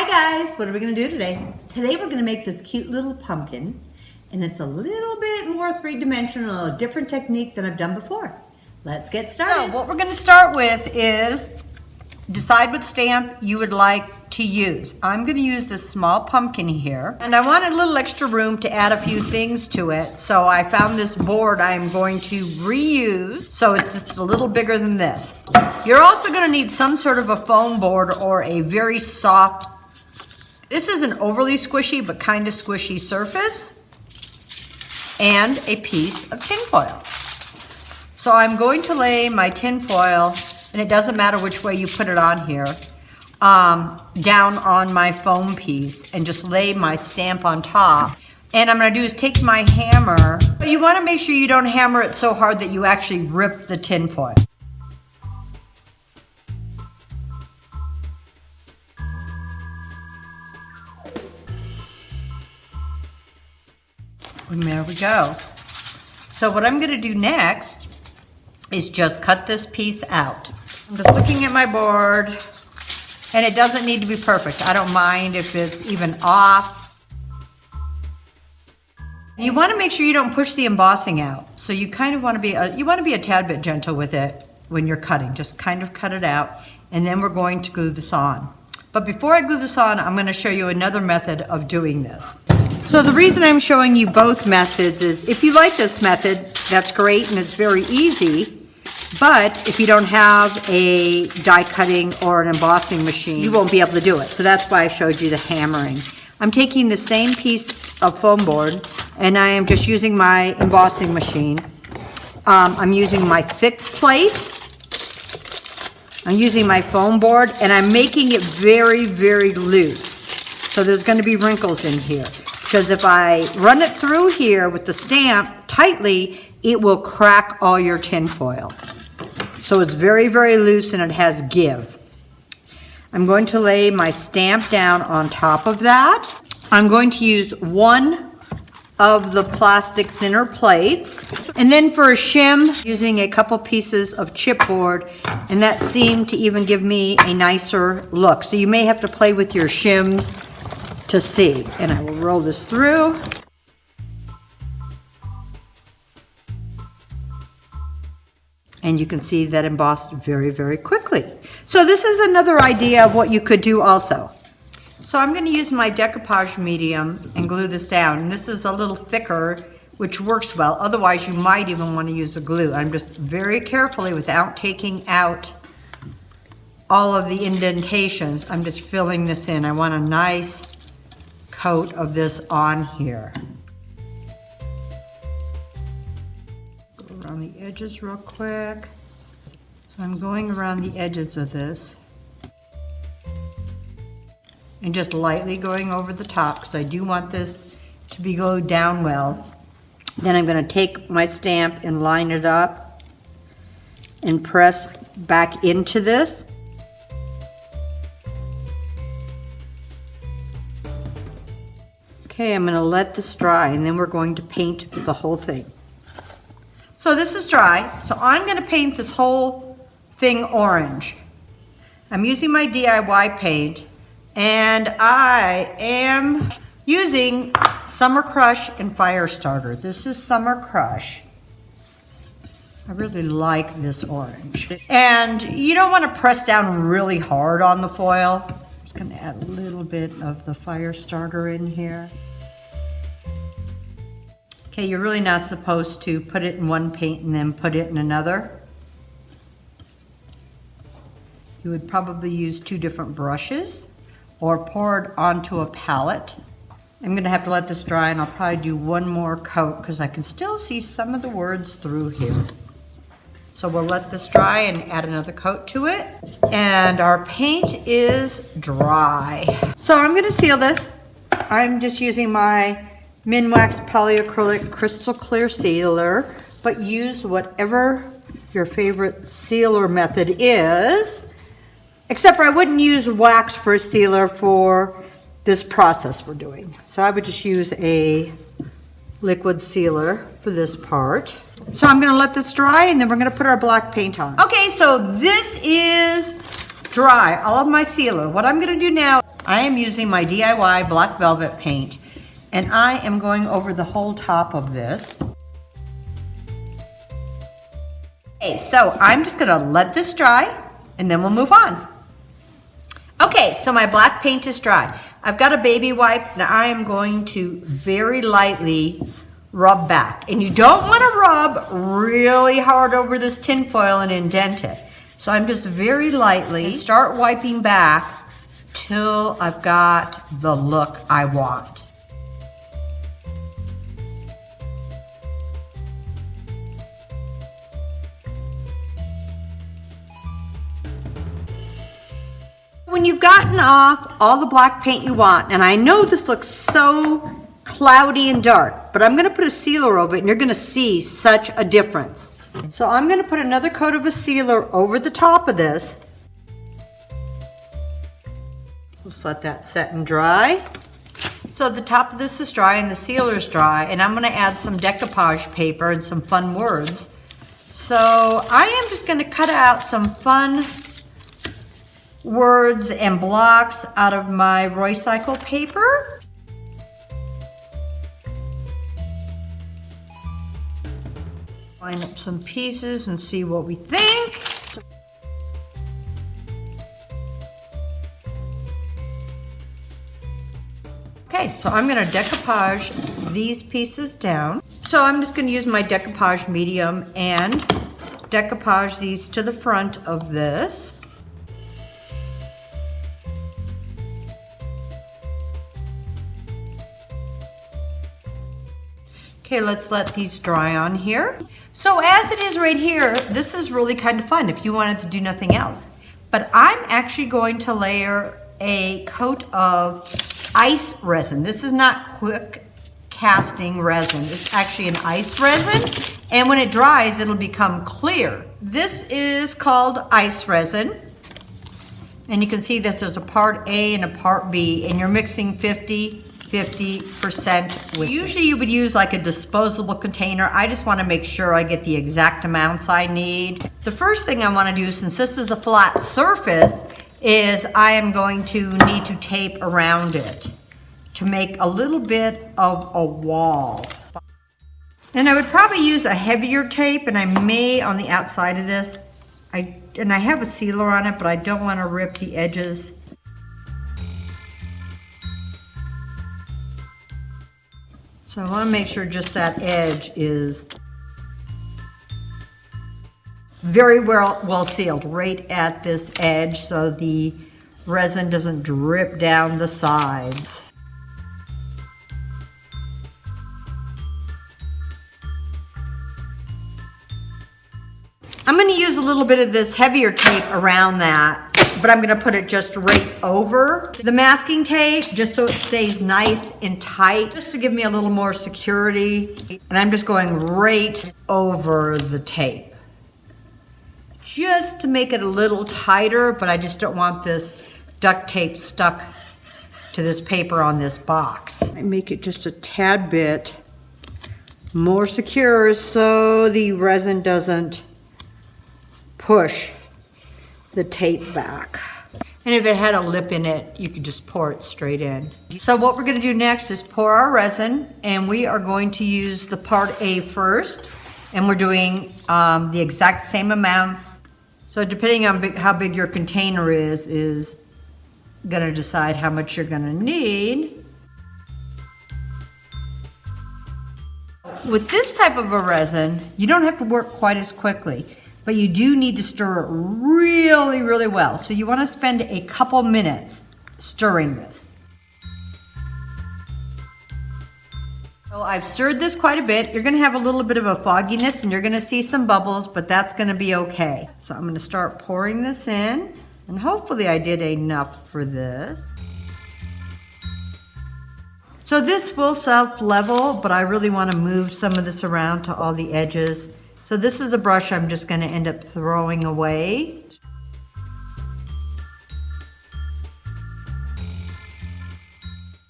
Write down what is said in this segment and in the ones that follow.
Hi guys, what are we going to do today? Today we're going to make this cute little pumpkin, and it's a little bit more three-dimensional, a different technique than I've done before. Let's get started. So what we're going to start with is decide what stamp you would like to use. I'm going to use this small pumpkin here, and I wanted a little extra room to add a few things to it, so I found this board I'm going to reuse, so it's just a little bigger than this. You're also going to need some sort of a foam board or a very soft, this isn't overly squishy, but kind of squishy surface, and a piece of tin foil. So I'm going to lay my tin foil, and it doesn't matter which way you put it on here, down on my foam piece and just lay my stamp on top. And I'm going to do is take my hammer, but you want to make sure you don't hammer it so hard that you actually rip the tin foil. And there we go. So what I'm going to do next is just cut this piece out. I'm just looking at my board, and it doesn't need to be perfect. I don't mind if it's even off. You want to make sure you don't push the embossing out. So you kind of want to be a tad bit gentle with it when you're cutting. Just kind of cut it out, and then we're going to glue this on. But before I glue this on, I'm going to show you another method of doing this. So the reason I'm showing you both methods is if you like this method, that's great and it's very easy. But if you don't have a die cutting or an embossing machine, you won't be able to do it. So that's why I showed you the hammering. I'm taking the same piece of foam board and I am just using my embossing machine. I'm using my thick plate. I'm using my foam board and I'm making it very, very loose. So there's going to be wrinkles in here. Because if I run it through here with the stamp tightly, it will crack all your tin foil. So it's very, very loose and it has give. I'm going to lay my stamp down on top of that. I'm going to use one of the plastic thinner plates. And then for a shim, using a couple pieces of chipboard, and that seemed to even give me a nicer look. So you may have to play with your shims to see. And I will roll this through. And you can see that embossed very, very quickly. So this is another idea of what you could do also. So I'm going to use my decoupage medium and glue this down. And this is a little thicker, which works well. Otherwise, you might even want to use a glue. I'm just very carefully, without taking out all of the indentations, I'm just filling this in. I want a nice coat of this on here. Go around the edges real quick. So I'm going around the edges of this and just lightly going over the top because I do want this to be glued down well. Then I'm going to take my stamp and line it up and press back into this. Okay, I'm going to let this dry and then we're going to paint the whole thing. So this is dry, so I'm going to paint this whole thing orange. I'm using my DIY paint and I am using Summer Crush and Firestarter. This is Summer Crush. I really like this orange. And you don't want to press down really hard on the foil. I'm just going to add a little bit of the Firestarter in here. Okay, you're really not supposed to put it in one paint and then put it in another. You would probably use two different brushes or pour it onto a palette. I'm going to have to let this dry and I'll probably do one more coat because I can still see some of the words through here. So we'll let this dry and add another coat to it. And our paint is dry. So I'm going to seal this. I'm just using my Minwax polyacrylic crystal clear sealer, but use whatever your favorite sealer method is. Except for I wouldn't use wax for a sealer for this process we're doing. So I would just use a liquid sealer for this part. So I'm going to let this dry and then we're going to put our black paint on. Okay, so this is dry, all of my sealer. What I'm going to do now, I am using my DIY black velvet paint, and I am going over the whole top of this. Okay, so I'm just gonna let this dry, and then we'll move on. Okay, so my black paint is dry. I've got a baby wipe. Now I am going to very lightly rub back. And you don't want to rub really hard over this tin foil and indent it. So I'm just very lightly start wiping back till I've got the look I want. When you've gotten off all the black paint you want, and I know this looks so cloudy and dark, but I'm gonna put a sealer over it and you're gonna see such a difference. So I'm gonna put another coat of a sealer over the top of this. Just let that set and dry. So the top of this is dry and the sealer is dry, and I'm gonna add some decoupage paper and some fun words. So I am just gonna cut out some fun words and blocks out of my recycle paper. Line up some pieces and see what we think. Okay, so I'm gonna decoupage these pieces down. So I'm just gonna use my decoupage medium and decoupage these to the front of this. Okay, let's let these dry on here. So as it is right here, this is really kind of fun if you wanted to do nothing else. But I'm actually going to layer a coat of ice resin. This is not quick casting resin. It's actually an ice resin. And when it dries, it'll become clear. This is called ice resin. And you can see this, there's a part A and a part B, and you're mixing 50% with. Usually you would use like a disposable container. I just want to make sure I get the exact amounts I need. The first thing I want to do, since this is a flat surface, is I am going to need to tape around it to make a little bit of a wall. And I would probably use a heavier tape, and I may on the outside of this. I have a sealer on it, but I don't want to rip the edges. So I want to make sure just that edge is very well sealed right at this edge so the resin doesn't drip down the sides. I'm going to use a little bit of this heavier tape around that, but I'm going to put it just right over the masking tape just so it stays nice and tight, just to give me a little more security. And I'm just going right over the tape just to make it a little tighter, but I just don't want this duct tape stuck to this paper on this box. I make it just a tad bit more secure so the resin doesn't push the tape back. And if it had a lip in it, you could just pour it straight in. So what we're gonna do next is pour our resin, and we are going to use the part A first, and we're doing the exact same amounts. So depending on how big your container is gonna decide how much you're gonna need. With this type of a resin, you don't have to work quite as quickly, but you do need to stir it really, really well. So you want to spend a couple minutes stirring this. So I've stirred this quite a bit. You're going to have a little bit of a fogginess and you're going to see some bubbles, but that's going to be okay. So I'm going to start pouring this in, and hopefully I did enough for this. So this will self-level, but I really want to move some of this around to all the edges. So this is a brush I'm just going to end up throwing away.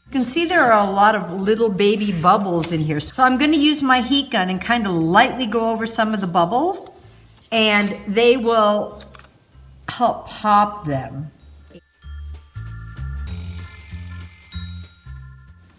You can see there are a lot of little baby bubbles in here. So I'm going to use my heat gun and kind of lightly go over some of the bubbles, and they will help pop them.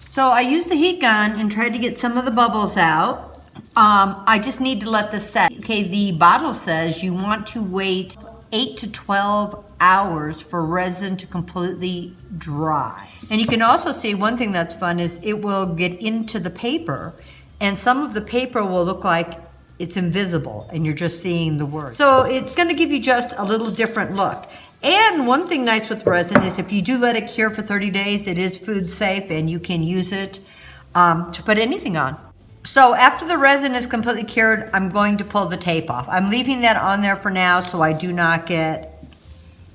So I used the heat gun and tried to get some of the bubbles out. I just need to let this set. Okay, the bottle says you want to wait 8 to 12 hours for resin to completely dry. And you can also see one thing that's fun is it will get into the paper, and some of the paper will look like it's invisible and you're just seeing the words. So it's gonna give you just a little different look. And one thing nice with resin is if you do let it cure for 30 days, it is food safe and you can use it to put anything on. So after the resin is completely cured, I'm going to pull the tape off. I'm leaving that on there for now so I do not get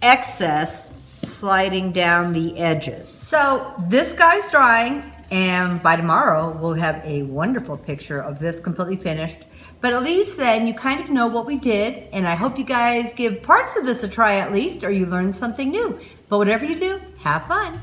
excess sliding down the edges. So this guy's drying, and by tomorrow we'll have a wonderful picture of this completely finished. But at least then you kind of know what we did, and I hope you guys give parts of this a try at least, or you learned something new. But whatever you do, have fun.